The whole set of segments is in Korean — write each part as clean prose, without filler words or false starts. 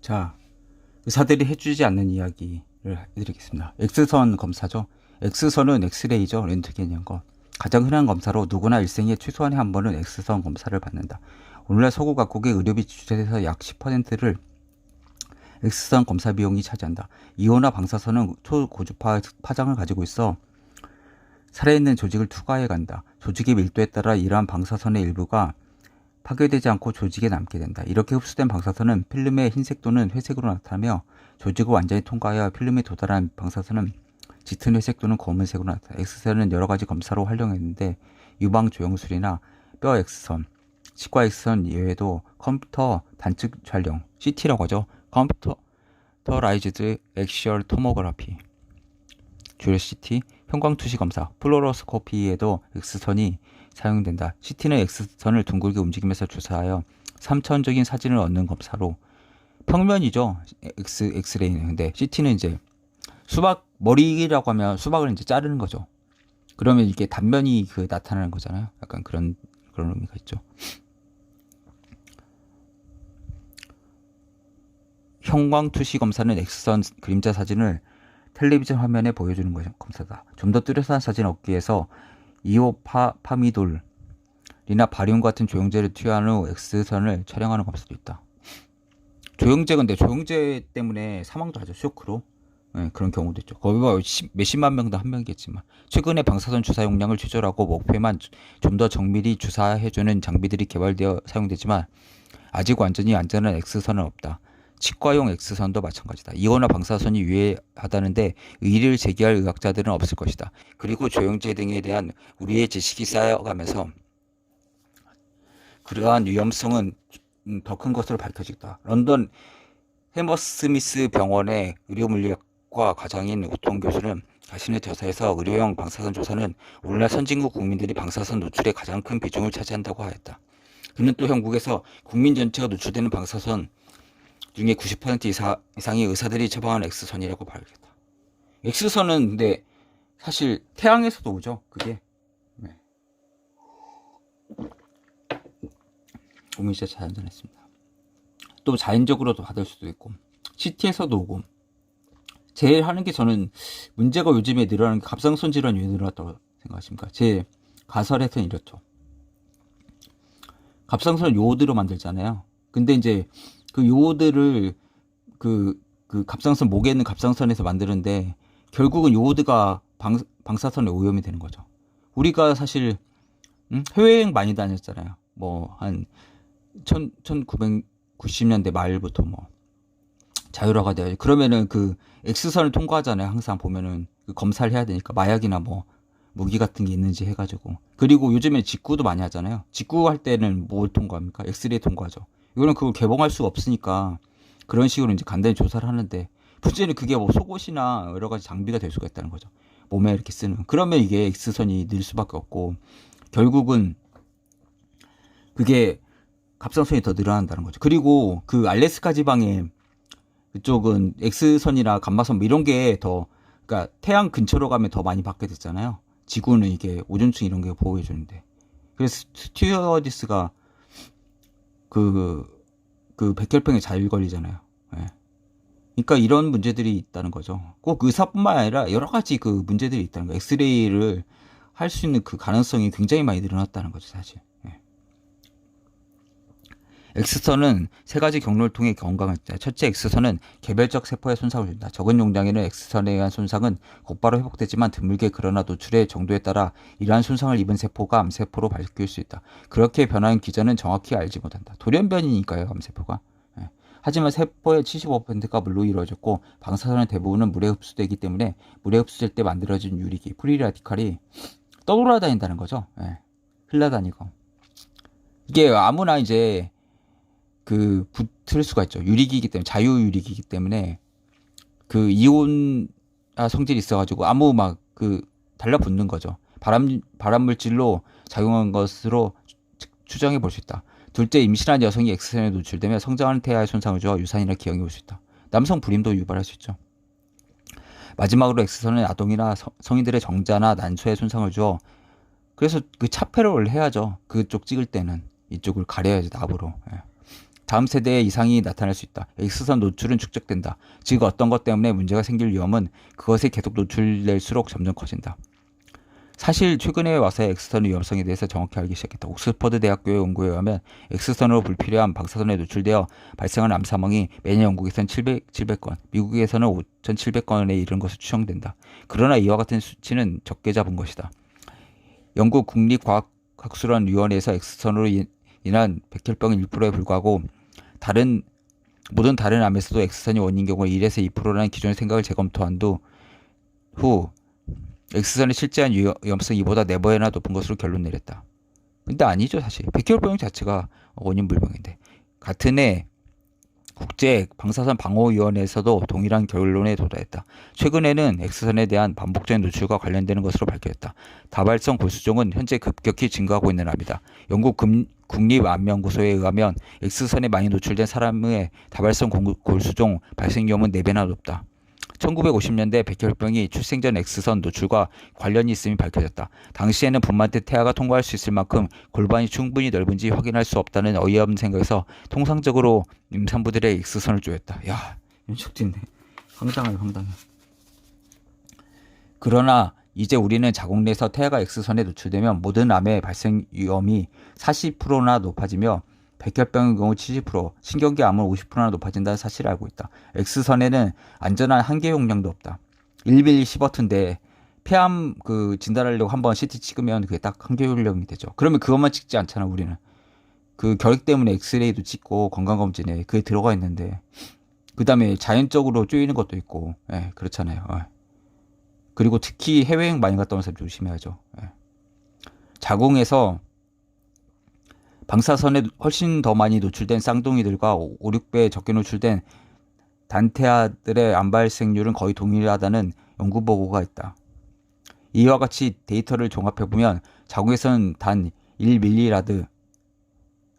자, 의사들이 해주지 않는 이야기를 해드리겠습니다. X선 검사죠. X선은 엑스레이죠. 렌트겐이란 거. 가장 흔한 검사로 누구나 일생에 최소한의 한 번은 X선 검사를 받는다. 오늘날 서구 각국의 의료비 지출에서 약 10%를 X선 검사 비용이 차지한다. 이온화 방사선은 초고주파 파장을 가지고 있어 살아있는 조직을 투과해 간다. 조직의 밀도에 따라 이러한 방사선의 일부가 파괴되지 않고 조직에 남게 된다. 이렇게 흡수된 방사선은 필름의 흰색 또는 회색으로 나타나며 조직을 완전히 통과하여 필름에 도달한 방사선은 짙은 회색 또는 검은색으로 나타난다. X선은 여러 가지 검사로 활용했는데 유방 조영술이나 뼈 X선, 치과 X선 이외에도 컴퓨터 단측 촬영, CT라고 하죠. 컴퓨터라이즈드 액시얼 토모그래피, 줄여 CT, 형광투시 검사, 플로로스코피에도 X선이 사용된다. CT는 X선을 둥글게 움직이면서 주사하여 3차원적인 사진을 얻는 검사로 평면이죠. 엑스레이는. 근데 CT는 이제 수박 머리라고 하면 수박을 이제 자르는 거죠. 그러면 이게 단면이 나타나는 거잖아요. 약간 그런 의미가 있죠. 형광투시 검사는 X선 그림자 사진을 텔레비전 화면에 보여주는 검사다. 좀 더 뚜렷한 사진을 얻기 위해서 이오파미돌이나 바리움 같은 조영제를 투여한 후 X선을 촬영하는 검사도 있다. 조영제, 근데 조영제 때문에 사망도 하죠. 쇼크로. 네, 그런 경우도 있죠. 거의 몇십만 명당 한 명이겠지만 최근에 방사선 주사 용량을 조절하고 목표에만 좀 더 정밀히 주사해주는 장비들이 개발되어 사용되지만 아직 완전히 안전한 X선은 없다. 치과용 X선도 마찬가지다. 이온화 방사선이 유해하다는데 의의를 제기할 의학자들은 없을 것이다. 그리고 조영제 등에 대한 우리의 지식이 쌓여가면서 그러한 위험성은 더 큰 것으로 밝혀지다. 런던 해머스미스 병원의 의료물리학과 과장인 우통 교수는 자신의 저서에서 의료용 방사선 조사는 오늘날 선진국 국민들이 방사선 노출에 가장 큰 비중을 차지한다고 하였다. 그는 또 영국에서 국민 전체가 노출되는 방사선 중에 90% 이상이 의사들이 처방한 X선이라고 밝혔다. X선은 근데 사실 태양에서도 오죠. 그게. 네. 몸이 진짜 잘 안전했습니다. 또 자연적으로도 받을 수도 있고 CT에서도 오고. 제일 하는 게 저는 문제가 요즘에 늘어나는 게 갑상선 질환이 왜 늘어났다고 생각하십니까? 제 가설에서는 이렇죠. 갑상선을 요오드로 만들잖아요. 근데 이제 그 요오드를 그 갑상선, 목에 있는 갑상선에서 만드는데 결국은 요오드가 방사선에 오염이 되는 거죠. 우리가 사실 해외여행 많이 다녔잖아요. 뭐 한 1990년대 말부터 뭐 자유화가 돼요. 그러면은 그 X선을 통과하잖아요. 항상 보면은 그 검사를 해야 되니까 마약이나 뭐 무기 같은 게 있는지 해가지고. 그리고 요즘에 직구도 많이 하잖아요. 직구 할 때는 뭘 통과합니까? 엑스레이 통과하죠. 이거는 그걸 개봉할 수가 없으니까 그런 식으로 이제 간단히 조사를 하는데 문제는 그게 뭐 속옷이나 여러 가지 장비가 될 수가 있다는 거죠. 몸에 이렇게 쓰는. 그러면 이게 X선이 늘 수밖에 없고 결국은 그게 갑상선이 더 늘어난다는 거죠. 그리고 그 알래스카 지방에 그쪽은 X선이나 감마선 뭐 이런 게 더, 그러니까 태양 근처로 가면 더 많이 받게 됐잖아요. 지구는 이게 오존층 이런 게 보호해 주는데. 그래서 스튜어디스가 백혈병에 잘 걸리잖아요. 예. 그러니까 이런 문제들이 있다는 거죠. 꼭 의사뿐만 아니라 여러 가지 그 문제들이 있다는 거예요. 엑스레이를 할 수 있는 그 가능성이 굉장히 많이 늘어났다는 거죠, 사실. 예. X선은 세 가지 경로를 통해 건강을 줍니다. 첫째, X선은 개별적 세포에 손상을 준다. 적은 용량에는 X선에 의한 손상은 곧바로 회복되지만 드물게 그러나 노출의 정도에 따라 이러한 손상을 입은 세포가 암세포로 바뀔 수 있다. 그렇게 변화한 기전은 정확히 알지 못한다. 돌연변이니까요, 암세포가. 예. 하지만 세포의 75%가 물로 이루어졌고 방사선의 대부분은 물에 흡수되기 때문에 물에 흡수될 때 만들어진 유리기, 프리라디칼이 떠돌아다닌다는 거죠. 예. 흘러다니고. 이게 아무나 이제 붙을 수가 있죠. 유리기이기 때문에, 자유유리기이기 때문에 그 이온 성질이 있어가지고 아무 달라붙는 거죠. 발암물질로 작용한 것으로 추정해 볼 수 있다. 둘째, 임신한 여성이 X선에 노출되면 성장하는 태아에 손상을 주어 유산이나 기형이 올 수 있다. 남성 불임도 유발할 수 있죠. 마지막으로 X선은 아동이나 성인들의 정자나 난소에 손상을 주어, 그래서 그 차폐를 원래 해야죠. 그쪽 찍을 때는 이쪽을 가려야지, 납으로. 예. 다음 세대에 이상이 나타날 수 있다. X선 노출은 축적된다. 즉 어떤 것 때문에 문제가 생길 위험은 그것에 계속 노출될수록 점점 커진다. 사실 최근에 와서의 X선의 위험성에 대해서 정확히 알기 시작했다. 옥스퍼드 대학교의 연구에 의하면 X선으로 불필요한 방사선에 노출되어 발생한 암 사망이 매년 영국에서는 700건, 미국에서는 5,700건에 이르는 것으로 추정된다. 그러나 이와 같은 수치는 적게 잡은 것이다. 영국 국립과학학술원위원회에서 X선으로 인한 백혈병 1%에 불과하고 모든 다른 암에서도 X선이 원인인 경우 1에서 2%라는 기존의 생각을 재검토한 후 X선의 실제한 위험성이 이보다 4배나 높은 것으로 결론 내렸다. 근데 아니죠 사실. 백혈병 자체가 원인 불명인데. 같은 해 국제 방사선 방호위원회에서도 동일한 결론에 도달했다. 최근에는 X선에 대한 반복적인 노출과 관련되는 것으로 밝혀졌다. 다발성 골수종은 현재 급격히 증가하고 있는 암이다. 영국 국립암연구소에 의하면 X선에 많이 노출된 사람의 다발성 골수종 발생 위험은 4배나 높다. 1950년대 백혈병이 출생 전 X선 노출과 관련이 있음이 밝혀졌다. 당시에는 분만대 태아가 통과할 수 있을 만큼 골반이 충분히 넓은지 확인할 수 없다는 어이없는 생각에서 통상적으로 임산부들의 X선을 쪼였다. 야, 연속됐네. 황당해. 그러나 이제 우리는 자궁 내에서 태아가 X선에 노출되면 모든 암의 발생 위험이 40%나 높아지며 백혈병의 경우 70%, 신경계 암은 50%나 높아진다는 사실을 알고 있다. X선에는 안전한 한계 용량도 없다. 1mm 10W인데 폐암 진단하려고 한번 CT 찍으면 그게 딱 한계 용량이 되죠. 그러면 그것만 찍지 않잖아 우리는. 그 결핵 때문에 엑스레이도 찍고 건강검진에 그게 들어가 있는데 그 다음에 자연적으로 쪼이는 것도 있고 그렇잖아요. 그리고 특히 해외여행 많이 갔다 온 사람 조심해야죠. 자궁에서 방사선에 훨씬 더 많이 노출된 쌍둥이들과 5, 6배 적게 노출된 단태아들의 암 발생률은 거의 동일하다는 연구 보고가 있다. 이와 같이 데이터를 종합해보면 자궁에서는 단 1mg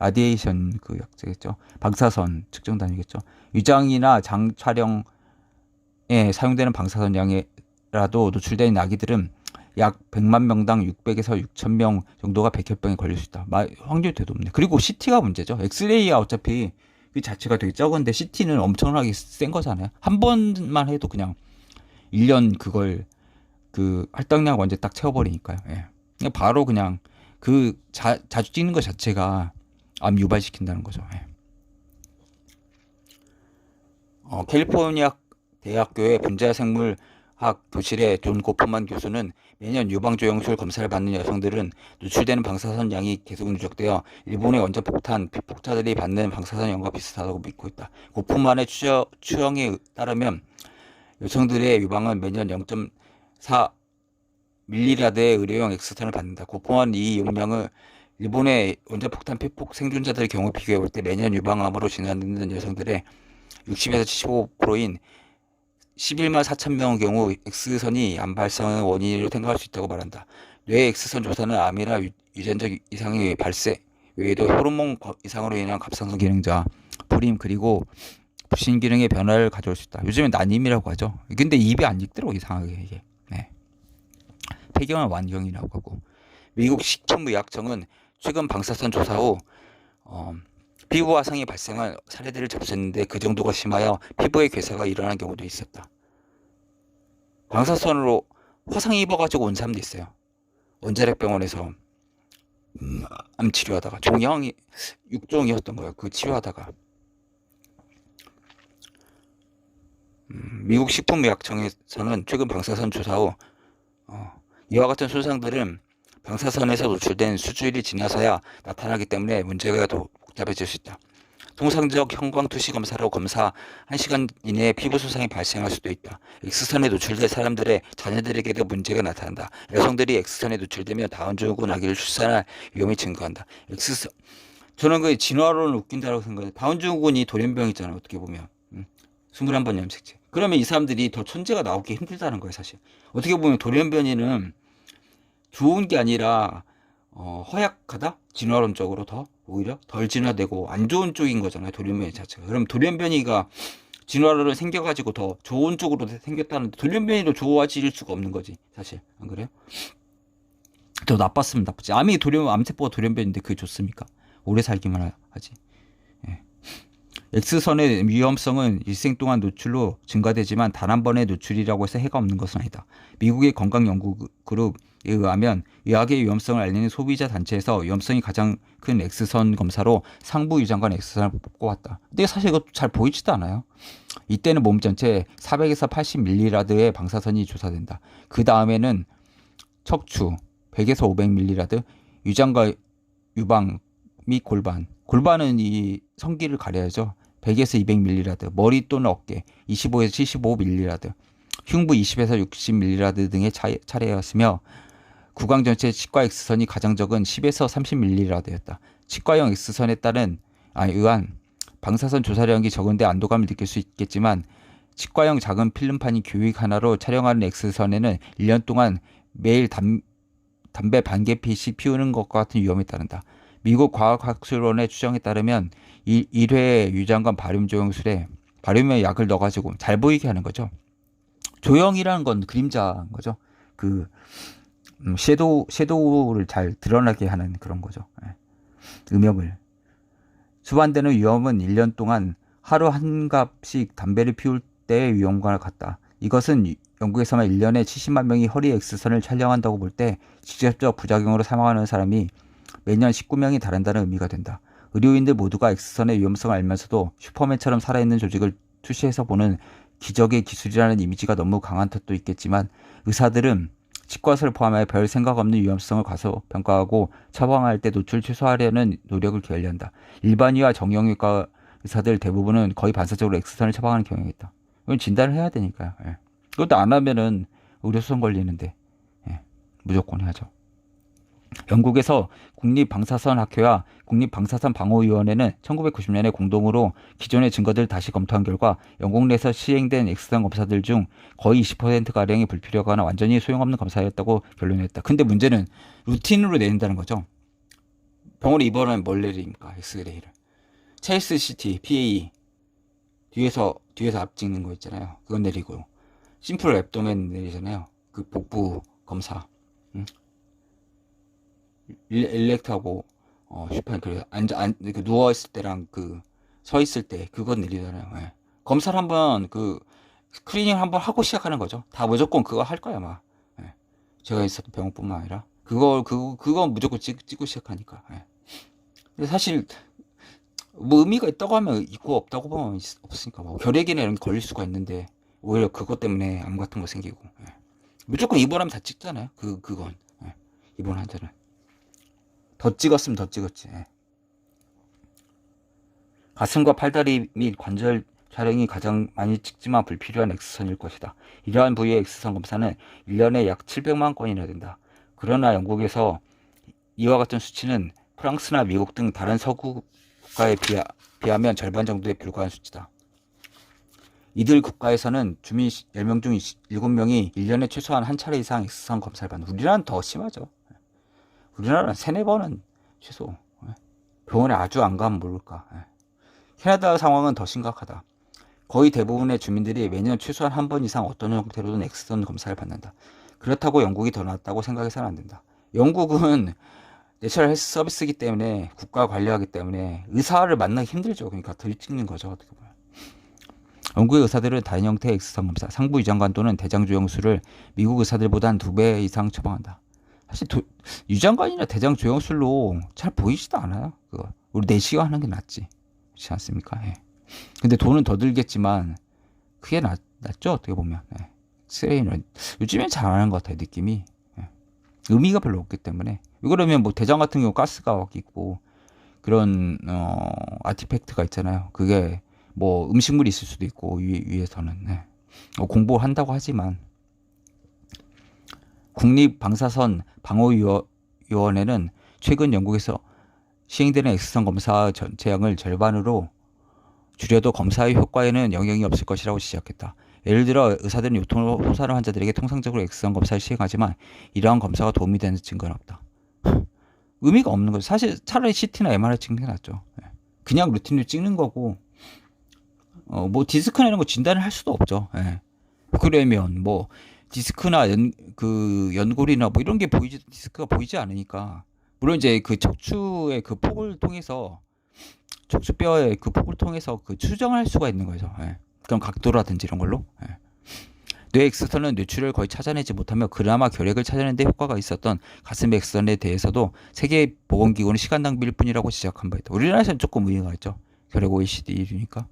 라디에이션 약자겠죠. 방사선 측정 단위겠죠. 위장이나 장 촬영에 사용되는 방사선 양이라도 노출된 아기들은 약 100만 명당 600에서 6,000명 정도가 백혈병에 걸릴 수 있다. 확률이 되게 높네. 그리고 CT가 문제죠. 엑스레이야 어차피 그 자체가 되게 적은데 CT는 엄청나게 센 거잖아요. 한 번만 해도 그냥 1년 그걸 할당량 완전 딱 채워버리니까요. 그냥 바로 그냥 자주 찍는 것 자체가 암 유발시킨다는 거죠. 캘리포니아 대학교의 분자생물학 교실의 존 고프만 교수는 매년 유방조영술 검사를 받는 여성들은 노출되는 방사선 양이 계속 누적되어 일본의 원자폭탄 피폭자들이 받는 방사선 양과 비슷하다고 믿고 있다. 고프만의 추정에 따르면 여성들의 유방은 매년 0.4 밀리라드의 의료용 X선을 받는다. 고프만 이 용량을 일본의 원자폭탄 피폭 생존자들의 경우 비교해 볼 때 매년 유방암으로 진단되는 여성들의 60에서 75%인 11만 4천 명의 경우 X선이 암 발생의 원인으로 생각할 수 있다고 말한다. 뇌 X선 조사는 암이나 유전적 이상의 발생 외에도 호르몬 이상으로 인한 갑상선 기능자, 불임 그리고 부신 기능의 변화를 가져올 수 있다. 요즘엔 난임이라고 하죠. 근데 입이 안 익더라고 이상하게 이게. 폐경은 완경이라고 하고. 미국 식품의약청은 최근 방사선 조사 후 피부 화상이 발생한 사례들을 접수했는데 그 정도가 심하여 피부에 괴사가 일어나는 경우도 있었다. 방사선으로 화상 입어가지고 온 사람도 있어요. 원자력병원에서 암 치료하다가 종양이 6종이었던 거예요. 그 치료하다가 미국 식품의약청에서는 최근 방사선 조사 후 이와 같은 손상들은 방사선에서 노출된 수주일이 지나서야 나타나기 때문에 문제가 더 복잡해질 수 있다. 통상적 형광투시 검사로 검사 1시간 이내에 피부 손상이 발생할 수도 있다. X선에 노출된 사람들의 자녀들에게도 문제가 나타난다. 여성들이 X선에 노출되면 다운증후군 아기를 출산할 위험이 증가한다. 저는 그 진화론을 웃긴다고 생각해요. 다운증후군이 돌연병이잖아요. 어떻게 보면 21번 염색체. 그러면 이 사람들이 더 천재가 나오기 힘들다는 거예요. 사실 어떻게 보면 돌연변이는 좋은 게 아니라 허약하다? 진화론적으로 더 오히려 덜 진화되고 안 좋은 쪽인 거잖아요. 돌연변이 자체가. 그럼 돌연변이가 진화론을 생겨가지고 더 좋은 쪽으로 생겼다는데 돌연변이로 좋아질 수가 없는 거지. 사실 안 그래요? 더 나빴으면 나쁘지. 암세포가 돌연변인데 그게 좋습니까? 오래 살기만 하지. X선의 위험성은 일생 동안 노출로 증가되지만 단 한 번의 노출이라고 해서 해가 없는 것은 아니다. 미국의 건강연구그룹에 의하면 의학의 위험성을 알리는 소비자 단체에서 위험성이 가장 큰 X선 검사로 상부 위장관 X선을 뽑아왔다. 근데 사실 이거 잘 보이지도 않아요. 이때는 몸 전체 400에서 80mR의 방사선이 조사된다. 그 다음에는 척추 100에서 500mR, 위장과 유방 및 골반. 골반은 이 성기를 가려야죠. 100에서 200mR, 머리 또는 어깨 25에서 75mR, 흉부 20에서 60mR 등의 차례였으며 구강 전체 치과 X선이 가장 적은 10에서 30mR였다. 치과용 X선에 의한 방사선 조사량이 적은데 안도감을 느낄 수 있겠지만 치과용 작은 필름판이 교육 하나로 촬영하는 X선에는 1년 동안 매일 담배 반개 피씩 피우는 것과 같은 위험이 따른다. 미국 과학학술원의 추정에 따르면 1회 유장관 발림 조영술에 발림에 약을 넣어가지고 잘 보이게 하는 거죠. 조형이라는 건 그림자인 거죠. 그 섀도우를 잘 드러나게 하는 그런 거죠. 음영을. 수반되는 위험은 1년 동안 하루 한 갑씩 담배를 피울 때의 위험과 같다. 이것은 영국에서만 1년에 70만 명이 허리 X선을 촬영한다고 볼 때 직접적 부작용으로 사망하는 사람이 매년 19명이 다른다는 의미가 된다. 의료인들 모두가 X선의 위험성을 알면서도 슈퍼맨처럼 살아있는 조직을 투시해서 보는 기적의 기술이라는 이미지가 너무 강한 탓도 있겠지만 의사들은 치과의사를 포함하여 별 생각 없는 위험성을 과소평가하고 처방할 때 노출 최소화하려는 노력을 게을리한다. 일반의와 정형외과 의사들 대부분은 거의 반사적으로 X선을 처방하는 경향이 있다. 이건 진단을 해야 되니까요. 예. 그것도 안 하면은 의료소송 걸리는데 무조건 해야죠. 영국에서 국립방사선학회와 국립방사선방호위원회는 1990년에 공동으로 기존의 증거들을 다시 검토한 결과 영국 내에서 시행된 X선 검사들 중 거의 20%가량이 불필요하거나 완전히 소용없는 검사였다고 결론냈다. 근데 문제는 루틴으로 내린다는 거죠. 병원에 입원하면 뭘 내립니까? 엑스레이를. 첼스 CT, PA 뒤에서 앞 찍는 거 있잖아요. 그건 내리고요. 심플 앱도멘 내리잖아요. 그 복부 검사. 일렉트하고 슈퍼 그 누워 있을 때랑 그 서 있을 때 그건 내리잖아요. 예. 검사를 한번 그 스크리닝을 한번 하고 시작하는 거죠. 다 무조건 그거 할 거야 아마. 예. 제가 있었던 병원뿐만 아니라 그거 무조건 찍고 시작하니까. 예. 근데 사실 뭐 의미가 있다고 하면 있고 없다고 보면 없으니까 뭐 결핵이나 이런 게 걸릴 수가 있는데 오히려 그것 때문에 암 같은 거 생기고. 예. 무조건 입원하면 다 찍잖아요. 그건 입원 환자는. 더 찍었으면 더 찍었지. 가슴과 팔다리 및 관절 촬영이 가장 많이 찍지만 불필요한 X선일 것이다. 이러한 부위의 X선 검사는 1년에 약 700만 건이나 된다. 그러나 영국에서 이와 같은 수치는 프랑스나 미국 등 다른 서구 국가에 비하면 절반 정도에 불과한 수치다. 이들 국가에서는 주민 10명 중 7명이 1년에 최소한 한 차례 이상 X선 검사를 받는. 우리나라는 더 심하죠. 우리나라는 3-4번은 최소. 병원에 아주 안 가면 모를까. 캐나다 상황은 더 심각하다. 거의 대부분의 주민들이 매년 최소한 한 번 이상 어떤 형태로든 X선 검사를 받는다. 그렇다고 영국이 더 낫다고 생각해서는 안 된다. 영국은 내셔널 헬스 서비스이기 때문에 국가가 관리하기 때문에 의사를 만나기 힘들죠. 그러니까 덜 찍는 거죠. 어떻게 보면. 영국의 의사들은 다른 형태의 X선 검사, 상부 위장관 또는 대장 조영술을 미국 의사들보다 한 2배 이상 처방한다. 사실 유장관이나 대장 조영술로 잘 보이지도 않아요. 그거 우리 내시경 하는 게 낫지. 그렇지 않습니까? 예. 근데 돈은 더 들겠지만 그게 낫죠. 어떻게 보면. 예. 엑스레이는 요즘엔 잘 안 하는 것 같아요. 느낌이. 예. 의미가 별로 없기 때문에. 그러면 뭐 대장 같은 경우 가스가 있고 그런 아티팩트가 있잖아요. 그게 뭐 음식물이 있을 수도 있고 위에서는 예. 공부한다고 하지만 국립방사선 방호위원회는 최근 영국에서 시행되는 X선 검사 전체량을 절반으로 줄여도 검사의 효과에는 영향이 없을 것이라고 지적했다. 예를 들어 의사들은 요통을 호소하는 환자들에게 통상적으로 X선 검사를 시행하지만 이러한 검사가 도움이 되는 증거는 없다. 의미가 없는 거죠. 사실 차라리 CT나 MRI 찍는 게 낫죠. 그냥 루틴으로 찍는 거고 뭐 디스크나 이런 거 진단을 할 수도 없죠. 그러면 뭐 디스크나 연골이나 뭐 이런 게 디스크가 보이지 않으니까 물론 이제 그 척추의 그 폭을 통해서 척추뼈의 그 폭을 통해서 그 추정할 수가 있는 거죠. 예. 그런 각도라든지 이런 걸로. 예. 뇌 엑스선은 뇌출혈을 거의 찾아내지 못하며 그나마 결핵을 찾아내는 데 효과가 있었던 가슴 엑스선에 대해서도 세계보건기구는 시간 낭비일 뿐이라고 지적한 바 있다. 우리나라에서는 조금 의의가 있죠. 결핵 OECD 1위니까.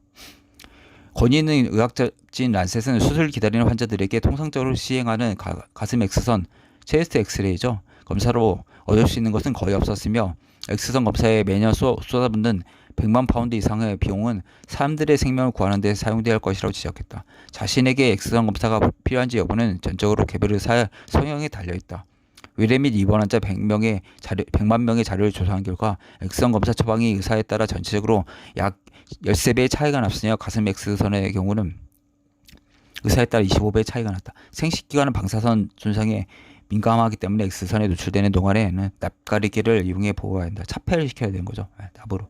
권위 있는 의학자인 란셋은 수술을 기다리는 환자들에게 통상적으로 시행하는 가슴 엑스선, 체스트 엑스레이죠. 검사로 얻을 수 있는 것은 거의 없었으며 엑스선 검사에 매년 쏟아붓는 100만 파운드 이상의 비용은 사람들의 생명을 구하는 데 사용되어야 할 것이라고 지적했다. 자신에게 엑스선 검사가 필요한지 여부는 전적으로 개별 의사의 성향에 달려있다. 의뢰 및 입원 환자 100만 명의 자료를 조사한 결과 엑스선 검사 처방이 의사에 따라 전체적으로 약 13배의 차이가 났으며 가슴 엑스선의 경우는 의사에 따라 25배의 차이가 났다. 생식기관은 방사선 손상에 민감하기 때문에 엑스선에 노출되는 동안에는 납가리개를 이용해 보호해야 한다. 차폐를 시켜야 되는 거죠. 납으로.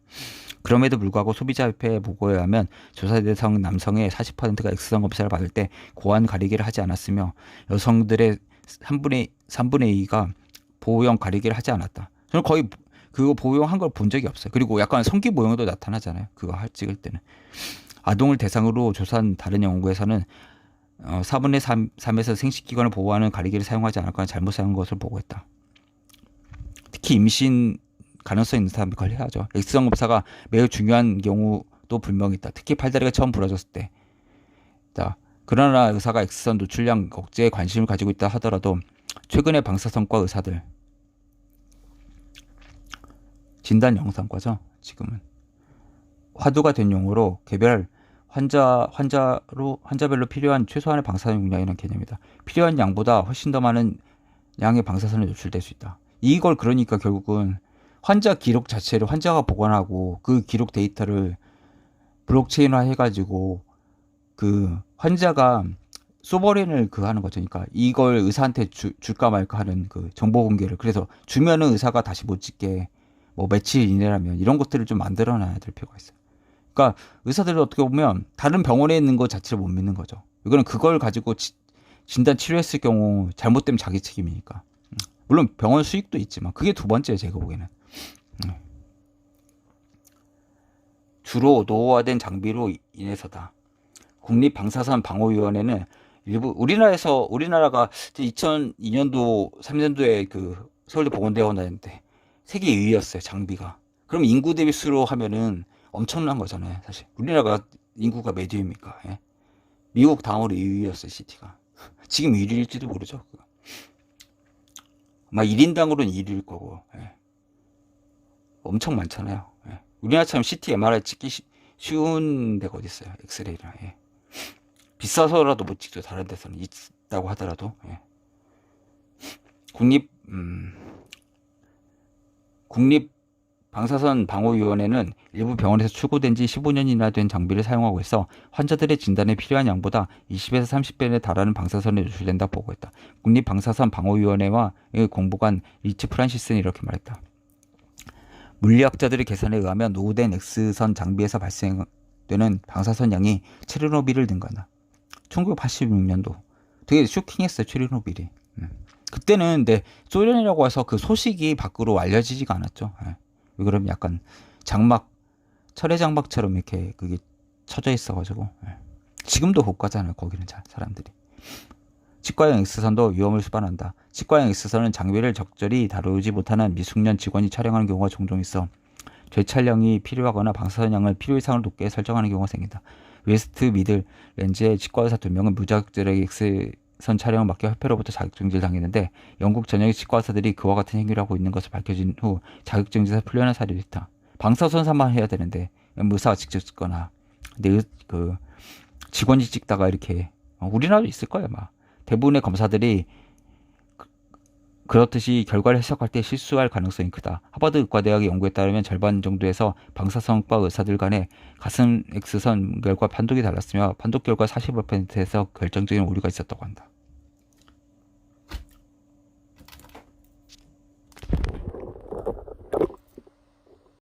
그럼에도 불구하고 소비자협회 보고에 의하면 조사 대상 남성의 40%가 엑스선 검사를 받을 때 고환 가리개를 하지 않았으며 여성들의 3분의 2가 보호용 가리개를 하지 않았다. 저는 거의 그거 보호용 한 걸 본 적이 없어요. 그리고 약간 성기 모형도 나타나잖아요. 그거 찍을 때는. 아동을 대상으로 조사한 다른 연구에서는 4분의 3에서 생식기관을 보호하는 가리개를 사용하지 않았거나 잘못 사용한 것을 보고했다. 특히 임신 가능성 있는 사람이 관리하죠. 엑스선 검사가 매우 중요한 경우도 분명히 있다. 특히 팔다리가 처음 부러졌을 때. 그러나 의사가 엑스선 노출량 억제에 관심을 가지고 있다 하더라도 최근의 방사선과 의사들 진단 영상과죠. 지금은 화두가 된 용어로 개별 환자별로 필요한 최소한의 방사선 용량이라는 개념이다. 필요한 양보다 훨씬 더 많은 양의 방사선에 노출될 수 있다. 이걸 그러니까 결국은 환자 기록 자체를 환자가 보관하고 그 기록 데이터를 블록체인화 해가지고 그 환자가 소버렌을 하는 거죠. 그러니까 이걸 의사한테 줄까 말까 하는 그 정보 공개를. 그래서 주면은 의사가 다시 못 찍게 뭐 며칠 이내라면 이런 것들을 좀 만들어놔야 될 필요가 있어요. 그러니까 의사들도 어떻게 보면 다른 병원에 있는 것 자체를 못 믿는 거죠. 이거는 그걸 가지고 진단 치료했을 경우 잘못되면 자기 책임이니까. 물론 병원 수익도 있지만 그게 두 번째예요. 제가 보기에는. 주로 노후화된 장비로 인해서다. 국립방사선 방호위원회는 일부 우리나라가 2002년도 3년도에 그 서울대 보건대학원 다녔는데 세계 2위였어요. 장비가. 그럼 인구 대비 수로 하면은 엄청난 거잖아요. 사실 우리나라가 인구가 몇 위입니까? 예? 미국 다음으로 2위였어요. CT가. 지금 1위일지도 모르죠. 아마 1인당으로는 1위일 거고. 예. 엄청 많잖아요. 예. 우리나라처럼 CT, MRI 찍기 쉬운 데가 어디 있어요? 엑스레이랑. 예. 비싸서라도 못 찍죠. 다른 데서는 있다고 하더라도. 예. 국립 방사선 방호위원회는 일부 병원에서 출고된 지 15년이나 된 장비를 사용하고 있어 환자들의 진단에 필요한 양보다 20에서 30배에 달하는 방사선에 노출된다 보고했다. 국립방사선 방호위원회와 공보관 리치 프란시스는 이렇게 말했다. 물리학자들의 계산에 의하면 노후된 엑스선 장비에서 발생되는 방사선 양이 체르노빌을 능가한다. 1986년도 되게 쇼킹했어요. 체르노빌이. 그때는 근데 소련이라고 해서 그 소식이 밖으로 알려지지가 않았죠. 왜 그러면 약간 철의 장막처럼 이렇게 그게 쳐져 있어가지고. 지금도 못 가잖아요. 거기는 사람들이. 치과형 엑스선도 위험을 수반한다. 치과형 엑스선은 장비를 적절히 다루지 못하는 미숙련 직원이 촬영하는 경우가 종종 있어 재촬영이 필요하거나 방사선 양을 필요 이상으로 높게 설정하는 경우가 생긴다. 웨스트 미들 렌즈의 치과의사 2명은 무자격들에게 엑스선 촬영을 맡겨 협회로부터 자격정지를 당했는데 영국 전역의 치과의사들이 그와 같은 행위를 하고 있는 것을 밝혀진 후 자격정지에서 풀려난 사례도 있다. 방사선사만 해야 되는데 의사가 직접 찍거나 근데 그 직원이 찍다가 이렇게 우리나라도 있을 거예요. 막 대부분의 검사들이 그렇듯이 결과를 해석할 때 실수할 가능성이 크다. 하버드 의과대학의 연구에 따르면 절반 정도에서 방사선과 의사들 간의 가슴 엑스선 결과 판독이 달랐으며 판독 결과 45%에서 결정적인 오류가 있었다고 한다.